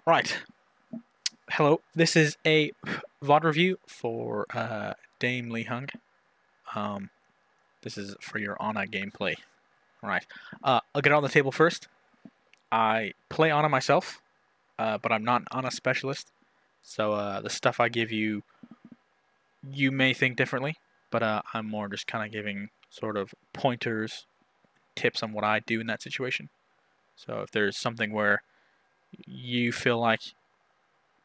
Right. Hello. This is a VOD review for damleaphung. This is for your Ana gameplay. Right. I'll get it on the table first. I play Ana myself, but I'm not an Ana specialist. So the stuff I give you, you may think differently, but I'm more just kind of giving sort of pointers, tips on what I do in that situation. So if there's something where you feel like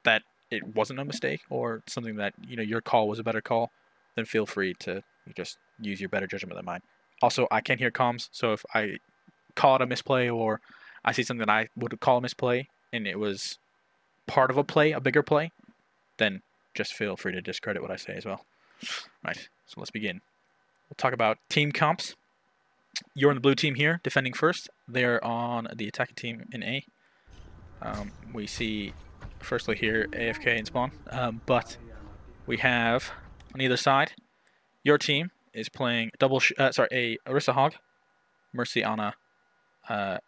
that it wasn't a mistake or something that your call was a better call, then feel free to just use your better judgment than mine. Also, I can't hear comms, so if I call it a misplay or I see something that I would call a misplay and it was part of a play, a bigger play, then just feel free to discredit what I say as well. Right, so let's begin. We'll talk about team comps. You're on the blue team here, defending first. They're on the attacking team in A. We see, firstly here, AFK and spawn, but we have on either side, your team is playing a Orisa Hog, Mercy Ana, and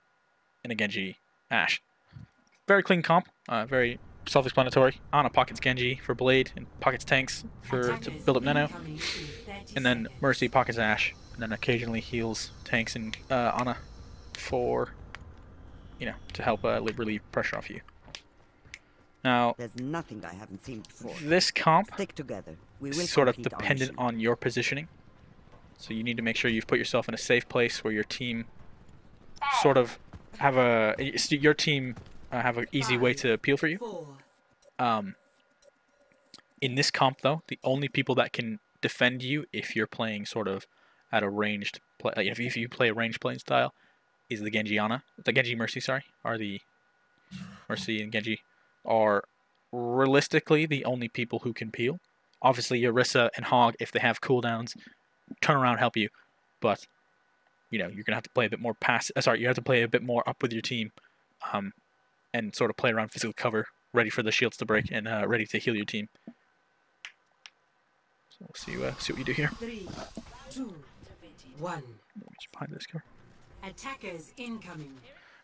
a Genji Ashe. Very clean comp, very self-explanatory. Ana pockets Genji for Blade and pockets tanks to build up Nano, and then Mercy pockets Ashe, and then occasionally heals tanks and Ana for to help relieve pressure off you. Now, there's nothing I haven't seen before. This comp Stick together. We will is sort of dependent on your positioning. So you need to make sure you've put yourself in a safe place where your team sort of have an easy way to appeal for you. In this comp though, the only people that can defend you if you're playing sort of at a ranged play, if you play a ranged playing style, is the Genji Mercy, are the Mercy and Genji are realistically the only people who can peel. Obviously, Orisa and Hog, if they have cooldowns, turn around and help you. But you're gonna have to play a bit more you have to play a bit more up with your team, and sort of play around physical cover, ready for the shields to break and ready to heal your team. So we'll see what you do here. 3, 2, 1. Behind this cover. Attackers incoming.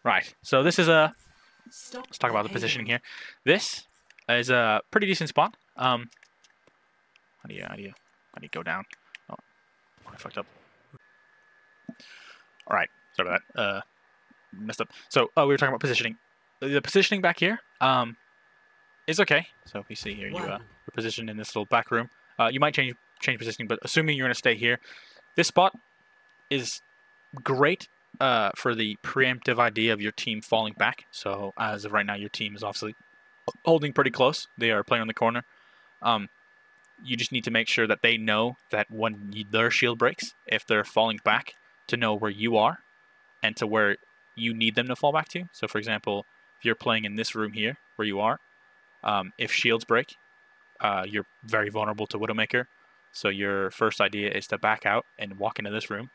Right. So this is let's talk about the positioning here. This is a pretty decent spot. How do you go down? Oh, I fucked up. All right, sorry about that. Messed up. So we were talking about positioning. The positioning back here is okay. So if you see here, you're positioned in this little back room. You might change positioning, but assuming you're going to stay here, this spot is great for the preemptive idea of your team falling back. So as of right now, your team is obviously holding pretty close. They are playing on the corner. You just need to make sure that they know that when their shield breaks, if they're falling back, to know where you are and to where you need them to fall back to. So for example, if you're playing in this room here where you are, if shields break, you're very vulnerable to Widowmaker. So your first idea is to back out and walk into this room.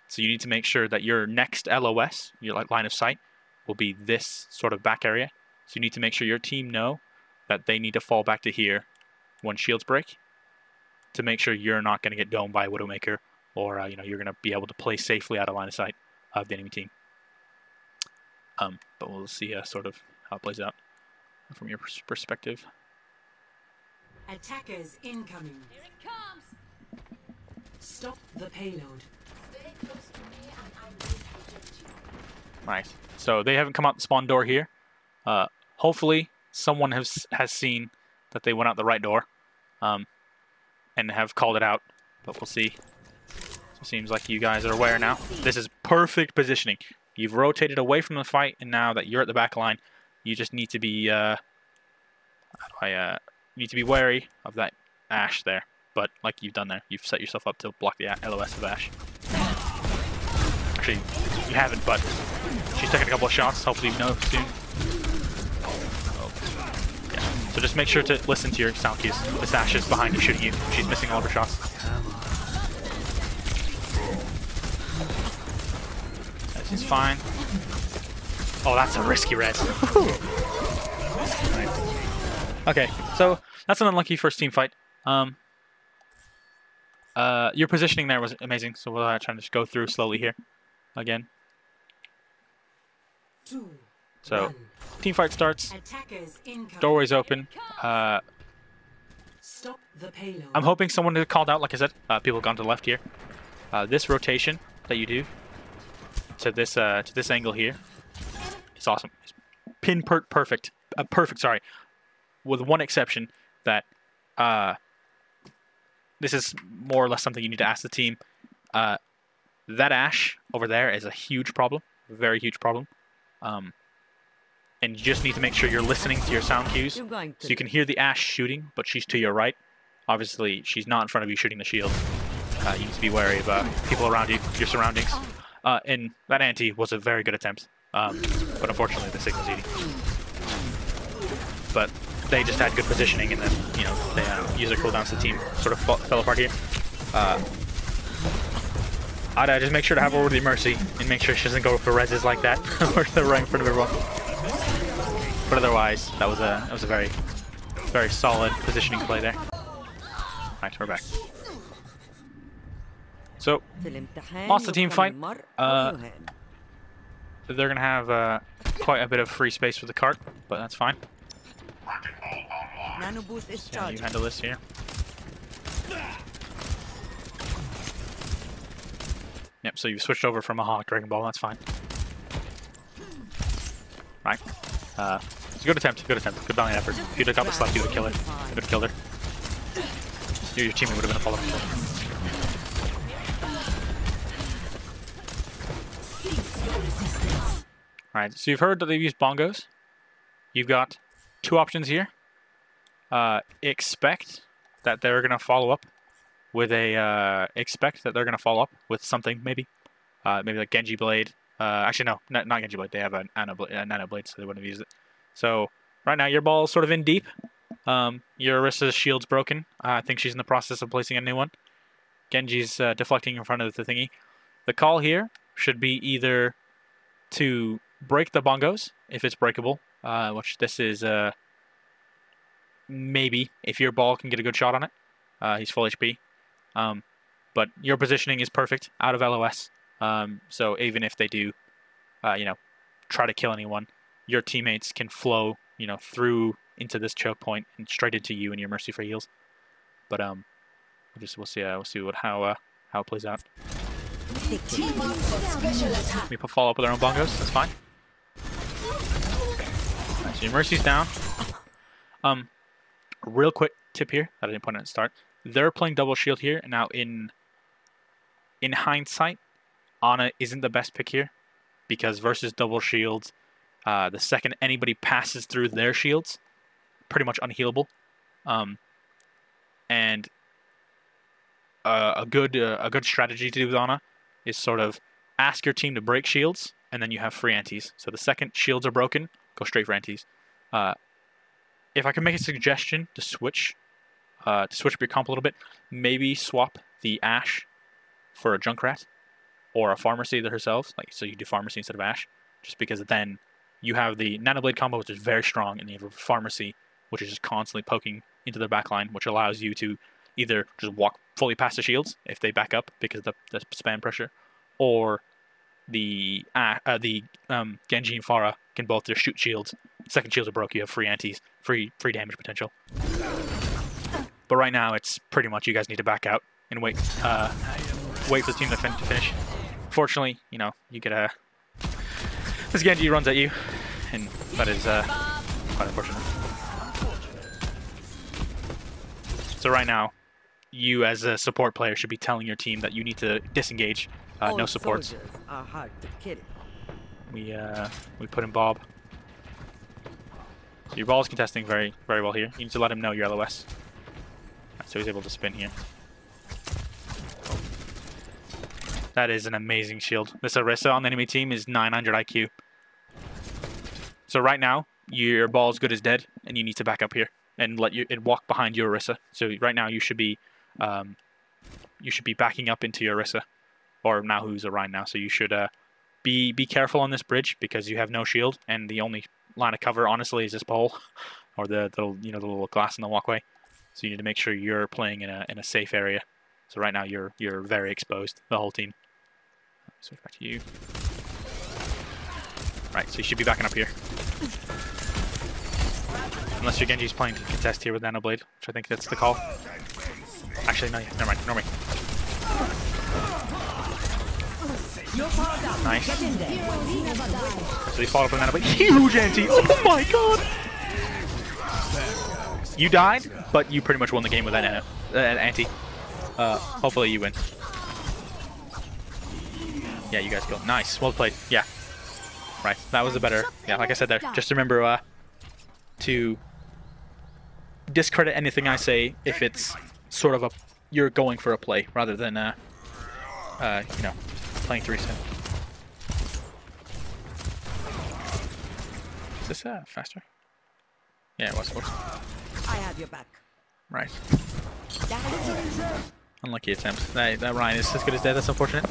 So you need to make sure that your next LOS, your line of sight, will be this sort of back area. So you need to make sure your team know that they need to fall back to here when shields break, to make sure you're not going to get domed by Widowmaker, or you're going to be able to play safely out of line of sight of the enemy team. But we'll see sort of how it plays out from your perspective. Attackers incoming. Here it comes. Stop the payload. Stay close to me and I will protect you. Right. So they haven't come out the spawn door here. Hopefully someone has seen that they went out the right door, and have called it out. But we'll see. So it seems like you guys are aware now. This is perfect positioning. You've rotated away from the fight, and now that you're at the back line, you just need to be wary of that Ashe there. But like you've done there, you've set yourself up to block the LOS of Ashe. Actually, you haven't, but she's taking a couple of shots. Hopefully you know soon. Yeah. So just make sure to listen to your sound cues. This Ashe is behind you shooting you. She's missing all of her shots. This is fine. Oh, that's a risky res. Okay, so that's an unlucky first team fight. Your positioning there was amazing, so we'll try to just go through slowly here again. 2, So, One. team fight starts. Attackers incoming. Doorway's open. Stop the payload. I'm hoping someone is called out. Like I said, people have gone to the left here. This rotation that you do to this angle here, it's awesome. It's perfect. Perfect. Sorry, with one exception that this is more or less something you need to ask the team. That Ashe over there is a huge problem, very huge problem. And you just need to make sure you're listening to your sound cues. So you can hear the Ashe shooting, but she's to your right. Obviously, she's not in front of you shooting the shield. You need to be wary of people around you, your surroundings. And that anti was a very good attempt. But unfortunately, the signal's eating. But they just had good positioning, and then, you know, they used their cooldowns. The team sort of fell apart here. I'd just make sure to have her with the Mercy, and make sure she doesn't go for reses like that, or they're right in front of everyone. But otherwise, that was a very, very solid positioning play there. Alright, we're back. So, lost the team fight. They're gonna have quite a bit of free space for the cart, but that's fine. Nano boost is Yeah, you charged. handle this here. Yep, so you've switched over from a Hawk Dragon Ball, that's fine. Right. It's a good attempt, good valiant effort. If you'd have got the slap, you would have killed her. You would have killed her. Your teammate would have been a follow-up kill. Alright, so you've heard that they've used bongos. You've got two options here. Expect that they're gonna follow up with a something maybe, maybe like Genji Blade. Actually no, not Genji Blade. They have a Nano Blade, so they wouldn't have used it. So right now your ball's sort of in deep. Your Orissa's shield's broken. I think she's in the process of placing a new one. Genji's deflecting in front of the thingy. The call here should be either to break the bongos if it's breakable, which this is maybe if your ball can get a good shot on it. He's full HP. But your positioning is perfect out of LOS. So even if they do, you know, try to kill anyone, your teammates can flow, you know, through into this choke point and straight into you and your Mercy for heals. But we'll see how it plays out. We put follow up with our own bongos. That's fine. Right, so your Mercy's down. Real quick tip here that I didn't point out at the start. They're playing double shield here, and now in hindsight, Ana isn't the best pick here, because versus double shields, the second anybody passes through their shields, pretty much unhealable. And a good strategy to do with Ana is sort of ask your team to break shields, and then you have free antis. So the second shields are broken, go straight for antis. If I could make a suggestion to switch up your comp a little bit, maybe swap the Ashe for a Junkrat or a Pharmacy herself. Like, so you do Pharmacy instead of Ashe, just because then you have the Nanoblade combo, which is very strong, and you have a Pharmacy, which is just constantly poking into their backline, which allows you to either just walk fully past the shields if they back up because of the spam pressure, or the Genji and Pharah can both just shoot shields. Second shields are broke, you have free antis, free damage potential. But right now, it's pretty much you guys need to back out and wait for the team to finish. Fortunately, you know, you get this Genji runs at you, and that is quite unfortunate. So right now, you as a support player should be telling your team that you need to disengage. No supports. Are hard to kill. We put in Bob. So your ball is contesting very well here. You need to let him know your LOS. So he's able to spin here. That is an amazing shield. This Orisa on the enemy team is 900 IQ. So right now, your ball is good as dead, and you need to back up here and let it walk behind your Orisa. So right now you should be backing up into your Orisa, or now who's a Rhine now. So you should be careful on this bridge because you have no shield, and the only line of cover honestly is this pole or the little glass in the walkway. So you need to make sure you're playing in a safe area. So right now you're very exposed, the whole team. Switch back to you. Right, so you should be backing up here. Unless your Genji's playing to contest here with Nano Blade, which I think that's the call. Actually, no, yeah, never mind, ignore me. Nice. So he followed up with Nano Blade. Huge anti! Oh my god! You died, but you pretty much won the game with that anti. Hopefully you win. Yeah, you guys go. Nice, well played. Yeah. Right, that was the better. Yeah, like I said there, just remember to discredit anything I say if it's sort of you're going for a play rather than you know, playing 3-set. Is this faster? Yeah, it was. I have your back. Right. Unlucky attempt. That Ryan is as good as dead. That's unfortunate.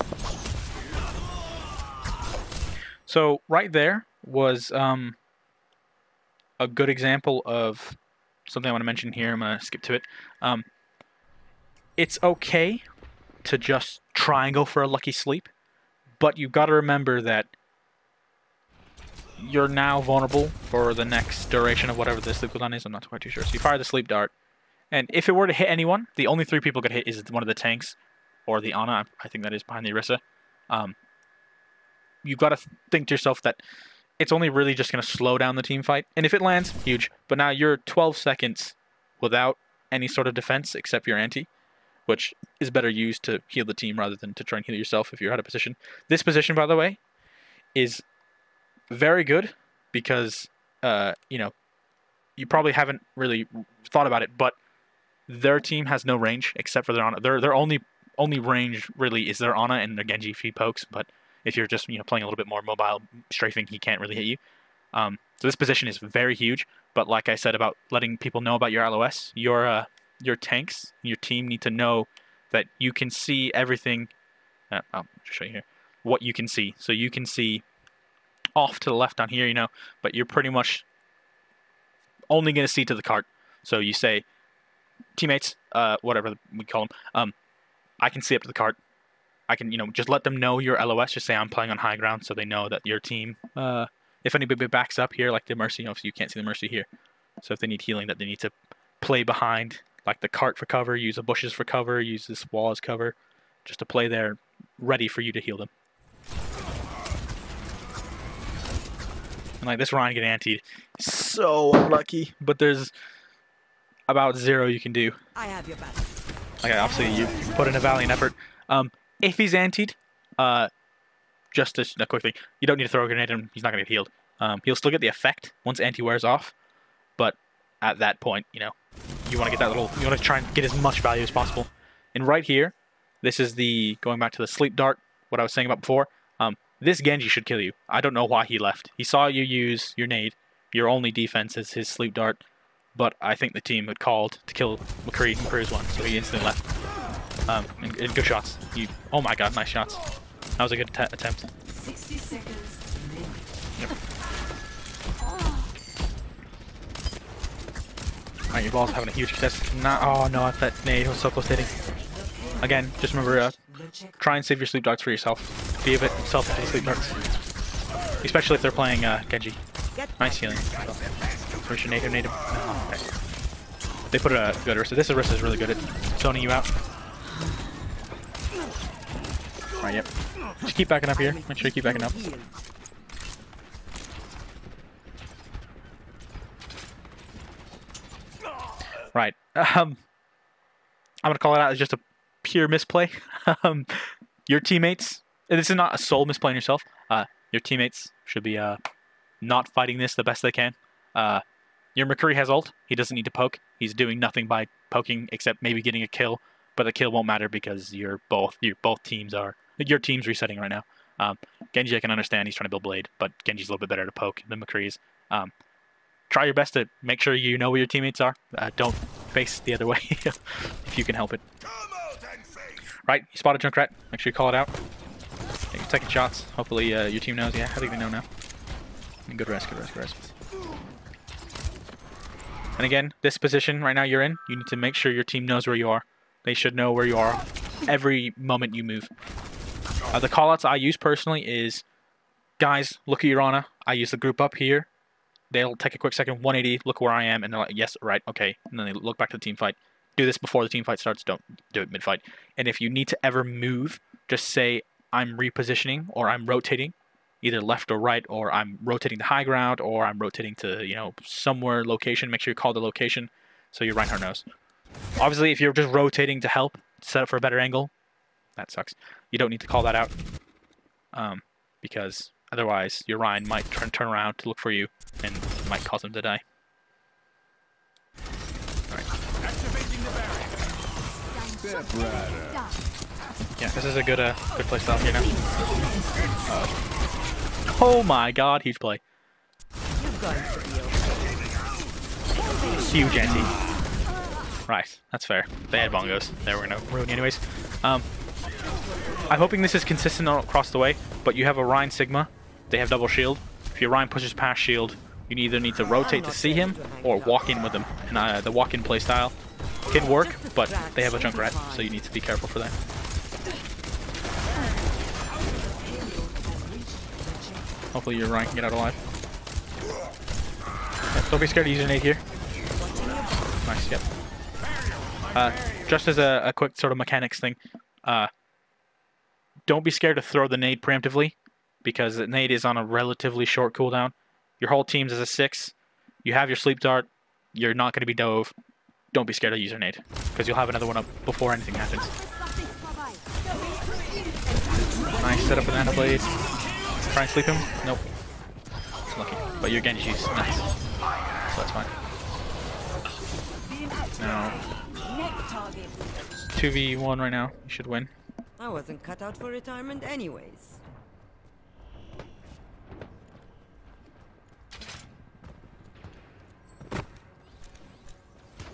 So right there was a good example of something I want to mention here. I'm gonna skip to it. It's okay to just try and go for a lucky sleep, but you've got to remember that you're now vulnerable for the next duration of whatever the sleep cooldown is. I'm not quite too sure. So you fire the sleep dart, and if it were to hit anyone, the only 3 people could hit is one of the tanks or the Ana. I think that is behind the Orisa. You've got to think to yourself that it's only really just going to slow down the team fight. And if it lands, huge. But now you're 12 seconds without any sort of defense except your anti, which is better used to heal the team rather than to try and heal yourself if you're out of position. This position, by the way, is very good because, you know, you probably haven't really thought about it, but their team has no range except for their Ana. Their only range really is their Ana and their Genji if he pokes, but if you're just, you know, playing a little bit more mobile strafing, he can't really hit you. So this position is very huge, but like I said about letting people know about your LOS, your tanks, your team need to know that you can see everything. I'll just show you here what you can see. So you can see off to the left down here, you know, but you're pretty much only going to see to the cart. So you say, teammates, whatever we call them, I can see up to the cart. I can, you know, just let them know your LOS. Just say I'm playing on high ground, so they know that your team. If anybody backs up here, like the Mercy, obviously you can't see the Mercy here. So if they need healing, that they need to play behind, like the cart for cover, use the bushes for cover, use this wall as cover, just to play there, ready for you to heal them. And like this Ryan getting antied, so unlucky. But there's about 0 you can do. I have your back. Okay, obviously you put in a valiant effort. If he's antied, just a quick thing, you don't need to throw a grenade at him. He's not going to get healed. He'll still get the effect once anti wears off, but at that point, you know, you want to get that little, you want to try and get as much value as possible. And right here, this is the, going back to the sleep dart, what I was saying about before, this Genji should kill you. I don't know why he left. He saw you use your nade. Your only defense is his sleep dart, but I think the team had called to kill McCree. McCree's one, so he instantly left. And good shots. Oh my god, nice shots. That was a good attempt. 60 seconds remaining. Yep. Alright, your ball's having a huge success. Oh no, that nade was so close to hitting. Again, just remember, try and save your sleep darts for yourself. Be a bit selfish with sleep darts. Especially if they're playing Genji. Nice healing. Where's your nade? No, okay. They put a good Orisa. This Orisa is really good at zoning you out. Right, yep. Just keep backing up here. Make sure you keep backing up. Right. I'm gonna call it out as just a pure misplay. Your teammates, this is not a sole misplay on yourself. Your teammates should be not fighting this the best they can. Your McCree has ult. He doesn't need to poke. He's doing nothing by poking except maybe getting a kill, but the kill won't matter because your team's resetting right now. Genji, I can understand he's trying to build Blade, but Genji's a little bit better to poke than McCree's. Try your best to make sure you know where your teammates are. Don't face the other way if you can help it. Right, you spotted Junkrat. Make sure you call it out. You're taking shots. Hopefully your team knows. Yeah, I think they know now. And good rest, good rest, good rest. And again, this position right now you're in, you need to make sure your team knows where you are. They should know where you are every moment you move. The callouts I use personally is guys, look at your Ana. I use the group up here. They'll take a quick second, 180, look where I am, and they're like, yes, right, okay. And then they look back to the team fight. Do this before the team fight starts. Don't do it mid-fight. And if you need to ever move, just say, I'm repositioning or I'm rotating, either left or right, or I'm rotating to high ground, or I'm rotating to, you know, somewhere location. Make sure you call the location so your Reinhardt knows. Obviously, if you're just rotating to help, set up for a better angle, that sucks. You don't need to call that out, because otherwise your Ryan might turn around to look for you and might cause him to die. Alright. Yeah, this is a good play style here now. Oh my god, huge play. Huge anti. Right, that's fair. They had bongos. They were gonna ruin you anyways. I'm hoping this is consistent across the way, but you have a Ryan Sigma. They have double shield. If your Ryan pushes past shield, you either need to rotate to see him or walk in with him. And the walk-in play style can work, but they have a Junkrat, so you need to be careful for that. Hopefully your Ryan can get out alive. Yeah, don't be scared to use a nade here. Nice, yep. Just as a quick sort of mechanics thing, don't be scared to throw the nade preemptively, because the nade is on a relatively short cooldown. Your whole team's is a 6. You have your sleep dart. You're not going to be dove. Don't be scared to use your nade, because you'll have another one up before anything happens. Nice setup with Nano Blade. Try and sleep him. Nope. It's lucky. But your Genji's nice. So that's fine. Now, 2v1 right now. You should win. I wasn't cut out for retirement anyways.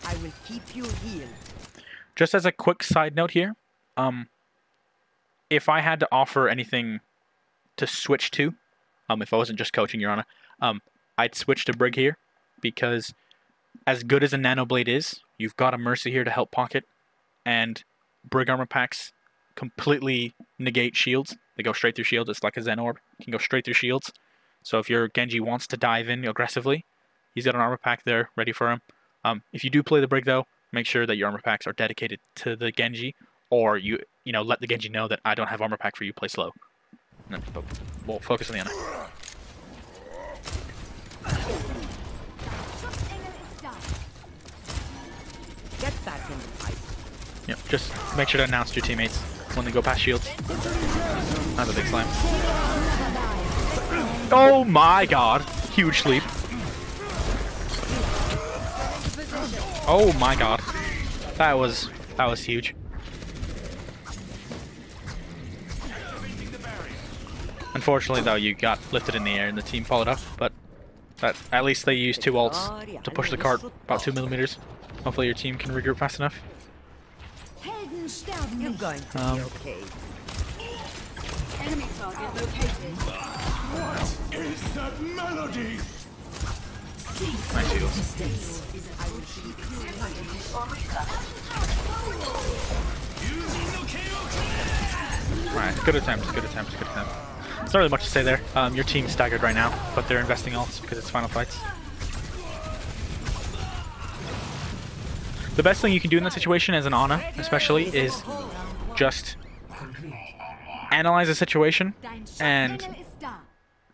I will keep you healed. Just as a quick side note here, if I had to offer anything to switch to, if I wasn't just coaching your Ana, I'd switch to Brig here, because as good as a Nano Blade is, you've got a Mercy here to help pocket, and Brig armor packs completely negate shields. They go straight through shields. It's like a Zen Orb. It can go straight through shields. So if your Genji wants to dive in aggressively, he's got an armor pack there ready for him. If you do play the Brig though, make sure that your armor packs are dedicated to the Genji, or you know, let the Genji know that I don't have armor pack for you, play slow. And then we'll focus on the Ana. Get back in the fight. Yep, just make sure to announce to your teammates when they go past shields. That's a big slam. Oh my god! Huge sleep. Oh my god. That was huge. Unfortunately though, you got lifted in the air and the team followed up, but at least they used 2 ults to push the cart about 2 millimeters. Hopefully your team can regroup fast enough. You're going to be okay. Enemy target located. What is that melody? Nice heal. Right, good attempt, good attempt, good attempt. There's not really much to say there. Your team's staggered right now, but they're investing ults because it's final fights. The best thing you can do in that situation as an Ana, especially, is just analyze the situation and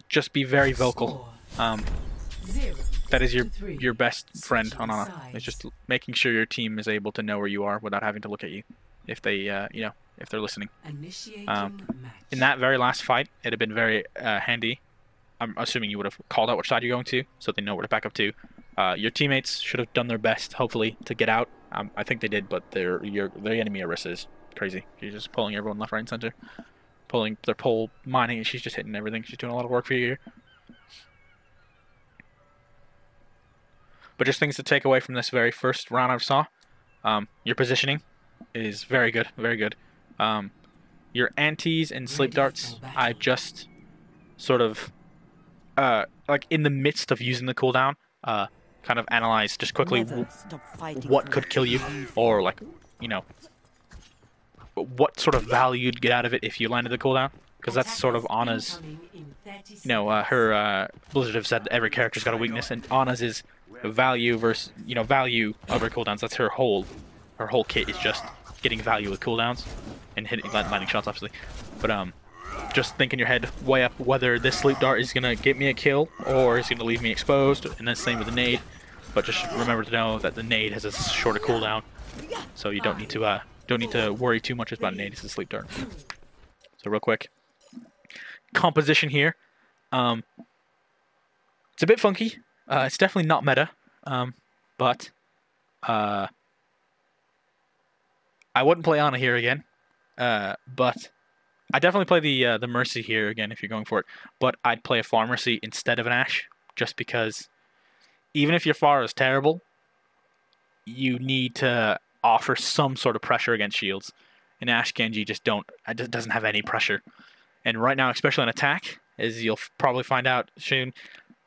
just be very vocal. That is your best friend on Ana. It's just making sure your team is able to know where you are without having to look at you, if they you know, if they're listening. In that very last fight, it'd have been very handy. I'm assuming you would have called out which side you're going to, so they know where to back up to. Your teammates should have done their best, hopefully, to get out. I think they did, but the enemy Orisa is crazy. She's just pulling everyone left, right, and center. They're pole mining, and she's just hitting everything. She's doing a lot of work for you here. But just things to take away from this very first round I saw. Your positioning is very good, very good. Your antis and sleep darts, I just sort of, like in the midst of using the cooldown, kind of analyze just quickly what could kill you, or like, you know, what sort of value you'd get out of it if you landed the cooldown. because that's sort of Anna's. You know, her Blizzard have said every character's got a weakness, and Anna's is value versus value over cooldowns. That's her whole kit is just getting value with cooldowns and hitting landing shots, obviously. But just think in your head, weigh up whether this sleep dart is gonna get me a kill or is gonna leave me exposed, and then same with the nade. But just remember to know that the nade has a shorter cooldown, so you don't need to worry too much about nade. It's a sleep dart. So real quick, composition here. It's a bit funky. It's definitely not meta, but I wouldn't play Ana here again. But I definitely play the Mercy here again if you're going for it. But I'd play a Far Mercy instead of an Ashe, just because even if your Far is terrible, you need to offer some sort of pressure against shields. And Ashe Genji just doesn't have any pressure. And right now, especially on attack, as you'll probably find out soon,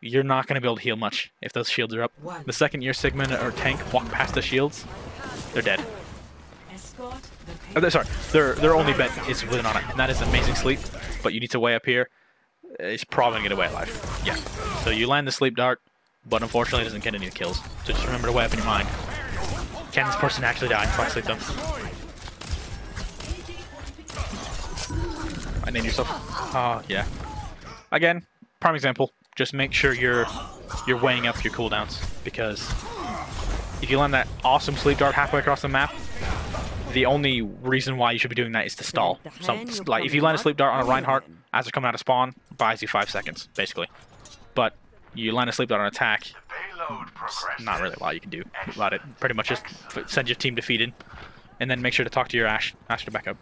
you're not going to be able to heal much if those shields are up. The second your Sigma or tank walk past the shields, they're dead. Sorry, their only bet is with an Ana, and that is amazing sleep. But you need to weigh up here. It's probably going to get away alive. Yeah. So you land the sleep dart, but unfortunately it doesn't get any kills. So just remember to weigh up in your mind. Can this person actually die if I sleep them? I named yourself. Oh, yeah. Again, prime example. Just make sure you're weighing up your cooldowns, because if you land that awesome sleep dart halfway across the map, the only reason why you should be doing that is to stall. So, like, if you land a sleep dart on a Reinhardt as they're coming out of spawn, buys you 5 seconds, basically. But you land a sleep dart on attack, not really a lot you can do about it. Pretty much just send your team defeated, and then make sure to talk to your Ashe to back up.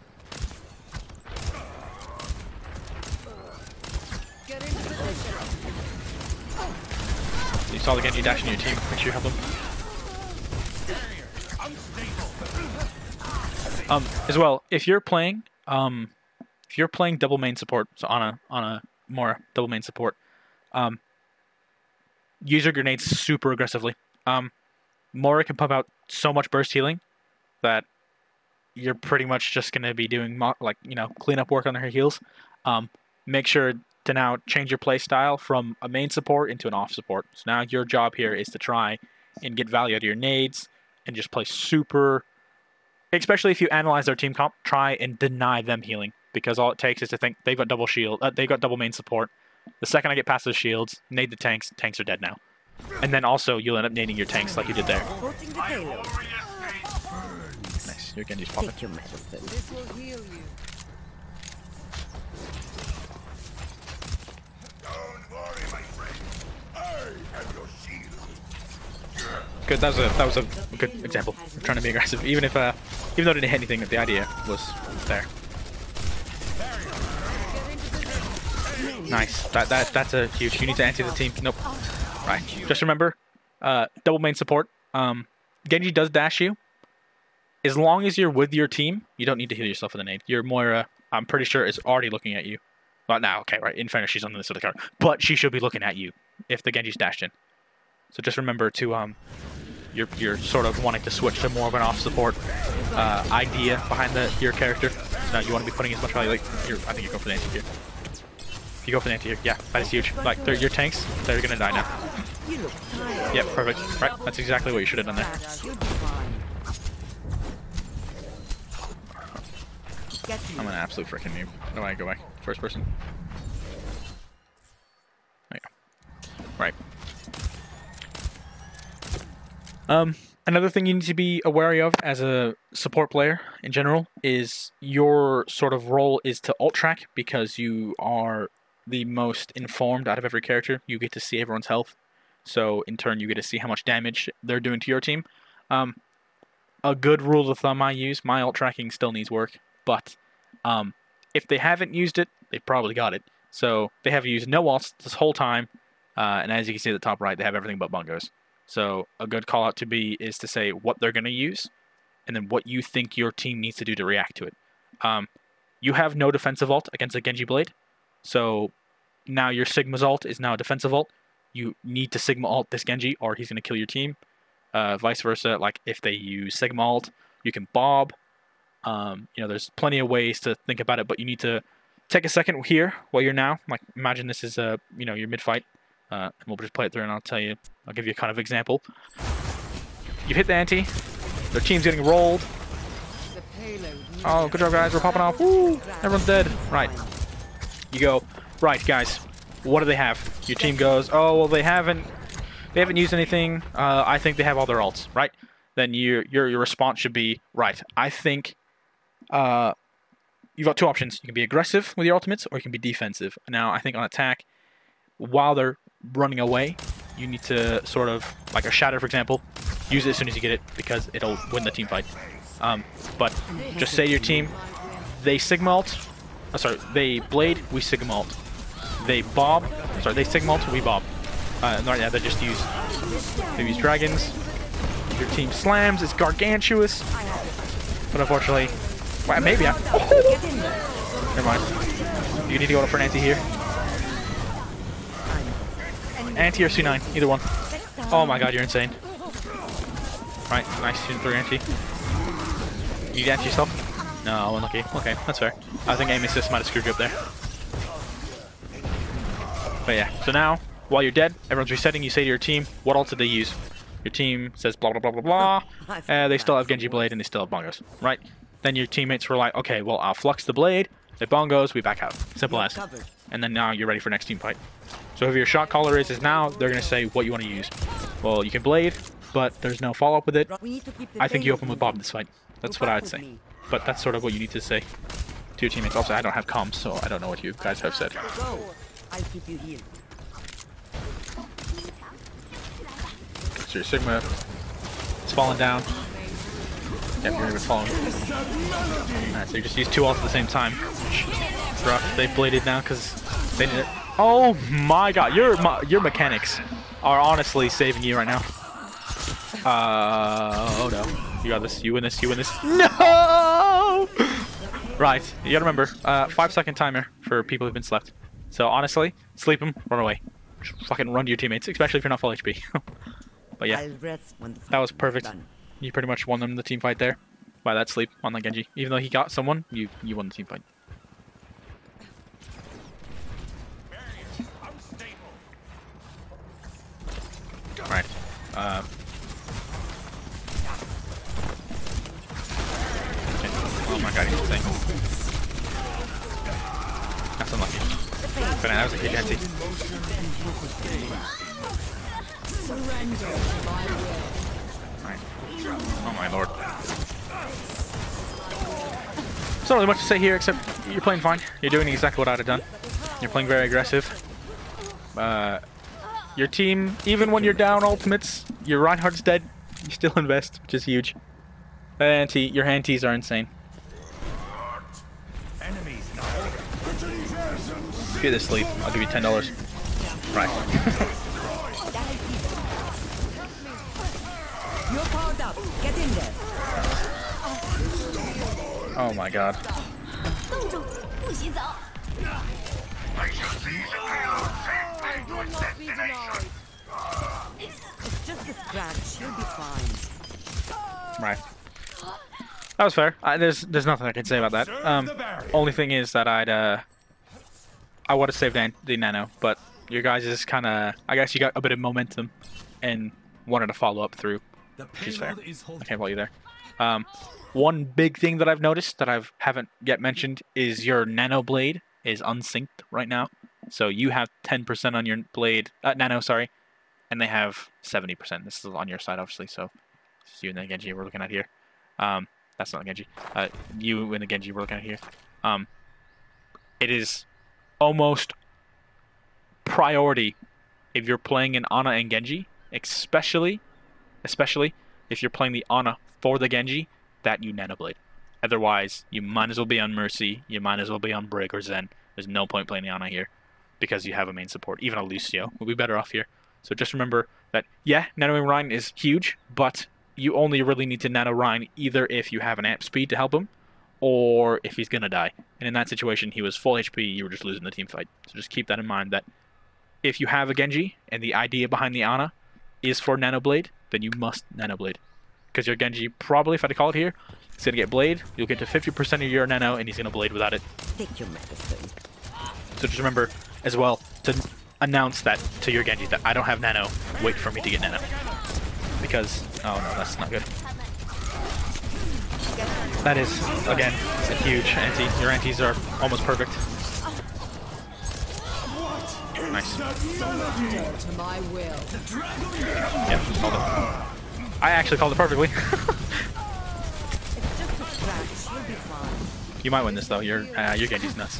You saw the Genji dashing your team. Make sure you help them. As well, if you're playing double main support, so on a more double main support, use your grenades super aggressively. Moira can pump out so much burst healing that you're pretty much just gonna be doing cleanup work on her heals. Make sure to now change your play style from a main support into an off support. So now your job here is to try and get value out of your nades and just play super. Especially if you analyze their team comp, try and deny them healing, because all it takes is to think they've got double shield, they've got double main support. The second I get past those shields, nade the tanks are dead now. And then also you'll end up nading your tanks like you did there. Nice, your Genji's popping. Take your medicine. This will heal you. Don't worry, my friend. I have your shield. Good. That was a good example. I'm trying to be aggressive, even though I didn't hit anything. The idea was there. Nice. That's a huge. You need to anti the team. Nope. Right. Just remember, double main support. Genji does dash you. As long as you're with your team, you don't need to heal yourself with a nade. Your Moira, I'm pretty sure, is already looking at you. Well, now, okay, right. In fairness, she's on this other card, but she should be looking at you if the Genji's dashed in. So just remember to you're sort of wanting to switch to more of an off support idea behind your character. Now you want to be putting as much value. I think you're going for the anti here. If you go for the anti here, yeah, that is huge. Like your tanks, they're gonna die now. You look tired. Yep, perfect. Right, that's exactly what you should have done there. You'll be fine. I'm an absolute freaking noob. No, I go back. First person. There you go. Right. Another thing you need to be wary of as a support player in general is your sort of role is to ult track, because you are the most informed out of every character. You get to see everyone's health, so in turn you get to see how much damage they're doing to your team. A good rule of thumb I use, my ult tracking still needs work, but if they haven't used it, they probably got it. So they have used no ults this whole time, and as you can see at the top right, they have everything but bungos. So a good call out to be is to say what they're going to use, and then what you think your team needs to do to react to it. You have no defensive ult against a Genji Blade, so now your Sigma's ult is now a defensive ult. You need to Sigma ult this Genji, or he's going to kill your team. Vice versa, like if they use Sigma ult, you can bob. There's plenty of ways to think about it, but you need to take a second here while you're now, like, imagine this is, you know, your mid-fight, and we'll just play it through and I'll give you a kind of example. You hit the ante, their team's getting rolled. The payload Oh, good job, guys, we're popping off. Woo! Everyone's dead. Right. You go, right, guys, what do they have? Your team goes, oh, well, they haven't used anything. I think they have all their ults, right? Then your response should be, right, I think you've got two options. You can be aggressive with your ultimates, or you can be defensive. Now, I think on attack, while they're running away, you need to sort of, like a shatter, for example, use it as soon as you get it, because it'll win the team fight. But just say to your team, they Sigma ult, they blade, we Sigma ult. They bob, they Sigma ult, we bob. No, yeah, they just use dragons. Your team slams, it's gargantuous. But unfortunately, well, maybe never mind. You need to go for an anti here. Anti or C9, either one. Oh my god, you're insane. Right, nice 2-3 anti. You anti yourself? No, unlucky. Okay, that's fair. I think aim assist might have screwed you up there. But yeah, so now, while you're dead, everyone's resetting, you say to your team, what ult did they use? Your team says blah blah blah blah blah. They still have Genji Blade and they still have bongos, right? Then your teammates were like, okay, well, I'll flux the blade, the bongos, we back out. Simple as. And then now you're ready for next team fight. So if your shot caller is now, they're going to say what you want to use. Well, you can blade, but there's no follow-up with it. I think you open with Bob this fight. That's what I'd say. But that's sort of what you need to say to your teammates. Also, I don't have comms, so I don't know what you guys have said. I'll keep you here. So your Sigma, it's falling down. Yep, you're even falling. Alright, so you just use two ults at the same time. Rough. They bladed now because they did it. Oh my god, your mechanics are honestly saving you right now. Oh no. You got this, you win this, you win this. No! Right, you gotta remember, 5-second timer for people who've been slept. So honestly, sleep them, run away. Just fucking run to your teammates, especially if you're not full HP. But yeah, that was perfect. You pretty much won them the team fight there by that sleep on the Genji. Even though he got someone, you won the team fight. Alright. Okay. Oh my god, he's insane. That's unlucky. But that was a huge anti. Alright. Oh my lord. There's not really much to say here except you're playing fine. You're doing exactly what I'd have done. You're playing very aggressive. Your team, even when you're down ultimates, your Reinhardt's dead, you still invest, which is huge. Your antis are insane. Get this sleep. I'll give you $10. Right. You're powered up. Get in there. Oh my god. It's just a scratch. You'll be fine. Right. That was fair. There's nothing I can say about that. Only thing is that I would have saved the nano, but your guys is kind of, I guess you got a bit of momentum and wanted to follow up through, which is fair. I can't fault you there. One big thing that I've noticed that I haven't yet mentioned is your nano blade is unsynced right now. So you have 10% on your blade, nano, sorry, and they have 70%. This is on your side, obviously, so this is you and the Genji we're looking at here. That's not Genji. You and the Genji we're looking at here. It is almost priority if you're playing an Ana and Genji, especially if you're playing the Ana for the Genji, that you nanoblade. Otherwise, you might as well be on Mercy, you might as well be on Brig or Zen. There's no point playing the Ana here because you have a main support. Even a Lucio will be better off here. So just remember that, yeah, nanoing Ryan is huge, but you only really need to nano Ryan either if you have an amp speed to help him or if he's gonna die. And in that situation, he was full HP, you were just losing the team fight. So just keep that in mind that if you have a Genji and the idea behind the Ana is for nanoblade, then you must nanoblade. Because your Genji probably, if I had to call it here, He's gonna get blade. You'll get to 50% of your nano, and he's gonna blade without it. Take your medicine. So just remember as well to announce that to your Genji that I don't have nano. Wait for me to get nano. Because oh no, that's not good. That is again a huge anti. Your antis are almost perfect. Nice. To my will. Yeah, called it. I actually called it perfectly. It's just a scratch. You'll be fine. You might win this though. Your Genji's nuts.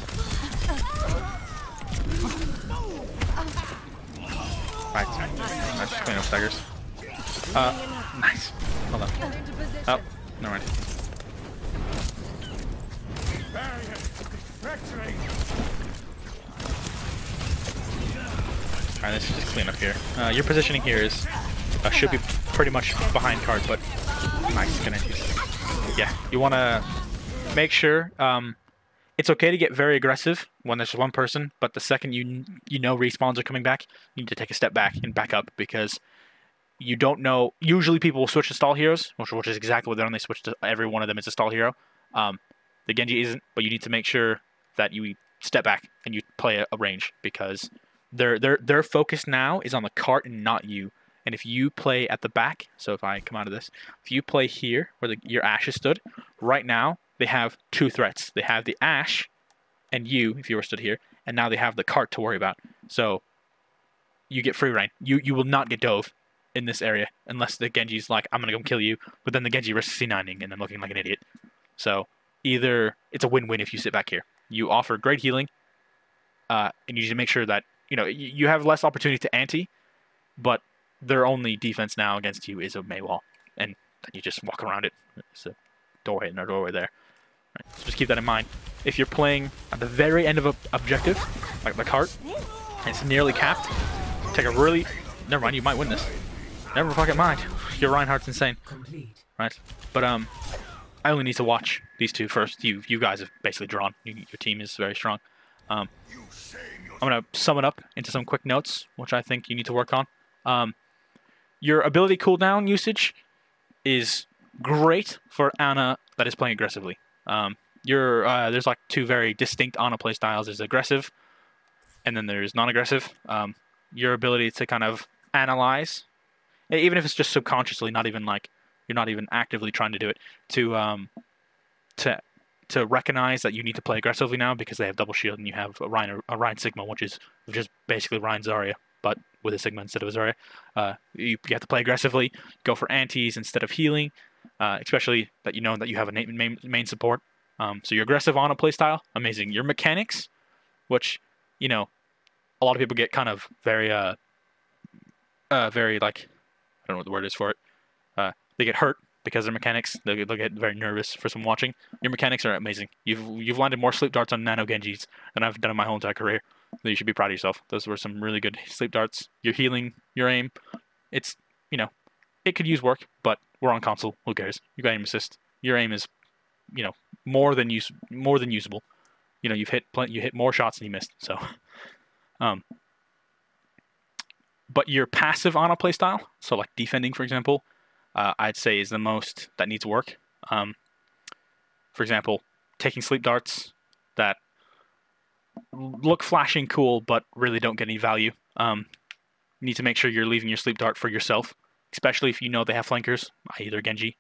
Right. Let's clean up staggers. Nice. Hold on. Oh, never mind. Alright, let's just clean up here. Your positioning here is should be pretty much behind card, but nice. Good antis. Yeah, you want to make sure it's okay to get very aggressive when there's one person, but the second you know respawns are coming back, you need to take a step back and back up because you don't know. Usually people will switch to stall heroes, which is exactly what they're on. They switch to every one of them is a stall hero. The Genji isn't, but you need to make sure that you step back and you play a range because their focus now is on the cart and not you. And if you play at the back, so if I come out of this, if you play here where your Ashe is stood, right now they have two threats. They have the Ashe and you, if you were stood here, and now they have the cart to worry about. So you get free reign. You will not get dove in this area unless the Genji's like, I'm going to come kill you, but then the Genji risks C9ing and then looking like an idiot. So either it's a win-win if you sit back here. You offer great healing, and you need to make sure that, you know, you have less opportunity to anti, but their only defense now against you is a Mei wall, and then you just walk around it. It's a doorway and a doorway there. Right, so just keep that in mind. If you're playing at the very end of an objective, like the cart, and it's nearly capped, take a really... Never mind, you might win this. Never fucking mind. Your Reinhardt's insane. Complete. Right? But I only need to watch these two first. You guys have basically drawn. Your team is very strong. I'm going to sum it up into some quick notes, which I think you need to work on. Your ability cooldown usage is great for Ana that is playing aggressively. There's like two very distinct Ana playstyles. There's aggressive, and then there's non-aggressive. Your ability to kind of analyze, even if it's just subconsciously, not even like you're not even actively trying to do it, to recognize that you need to play aggressively now because they have double shield and you have a Rein Sigma, which is basically Rein Zarya, but with a Sigma instead of a Zarya. You have to play aggressively, go for antis instead of healing, especially that you know that you have a main support. So you're aggressive on a playstyle, amazing. Your mechanics, which, you know, a lot of people get kind of very like, I don't know what the word is for it. They get hurt because their mechanics. They'll get very nervous for some watching. Your mechanics are amazing. You've landed more sleep darts on Nano Genjis than I've done in my whole entire career. So you should be proud of yourself. Those were some really good sleep darts. Your healing, your aim. It's, you know, it could use work, but we're on console. Who cares? You got aim assist. Your aim is, you know, more than usable. You know, you hit more shots than you missed. So, but your passive on a playstyle, so like defending, for example, I'd say is the most that needs work. For example, taking sleep darts that look flashing cool, but really don't get any value. You need to make sure you're leaving your sleep dart for yourself, especially if you know they have flankers, either Genji.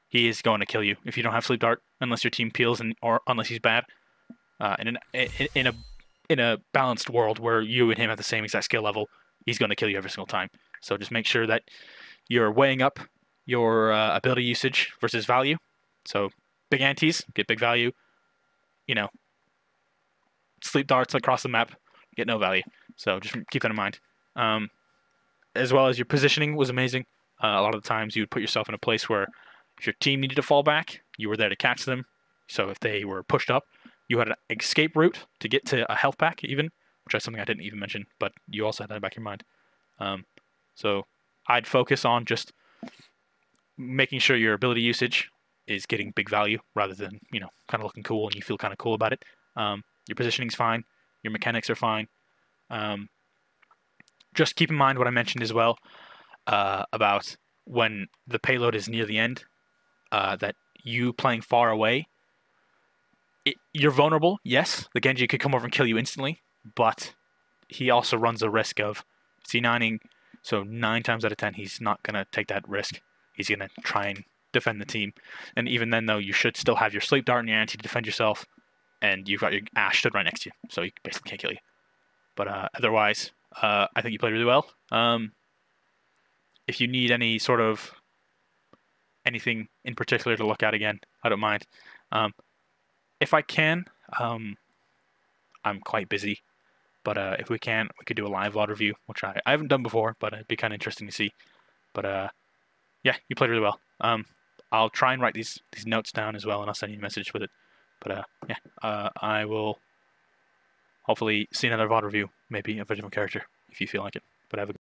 He is going to kill you if you don't have sleep dart, unless your team peels or unless he's bad. In a balanced world where you and him have the same exact skill level, he's going to kill you every single time. So just make sure that you're weighing up your ability usage versus value. So big antis get big value. You know, sleep darts across the map get no value. So just keep that in mind. As well as your positioning was amazing. A lot of the times you would put yourself in a place where if your team needed to fall back, you were there to catch them. So if they were pushed up, you had an escape route to get to a health pack even, which is something I didn't even mention, but you also had that in the back of your mind. So I'd focus on just making sure your ability usage is getting big value rather than, you know, kind of looking cool and you feel kind of cool about it. Your positioning's fine. Your mechanics are fine. Just keep in mind what I mentioned as well about when the payload is near the end, that you playing far away, you're vulnerable. Yes, the Genji could come over and kill you instantly, but he also runs the risk of C9ing. So 9 times out of 10, he's not gonna take that risk. He's gonna try and defend the team. And even then, though, you should still have your sleep dart and your anti to defend yourself, and you've got your Ashe stood right next to you, so he basically can't kill you. But otherwise, I think you played really well. If you need any sort of anything in particular to look at again, I don't mind. If I can, I'm quite busy, but if we can, we could do a live VOD review, which I haven't done before, but it'd be kind of interesting to see. But yeah, you played really well. I'll try and write these notes down as well, and I'll send you a message with it. But yeah, I will hopefully see another VOD review, maybe of a different character, if you feel like it. But have a good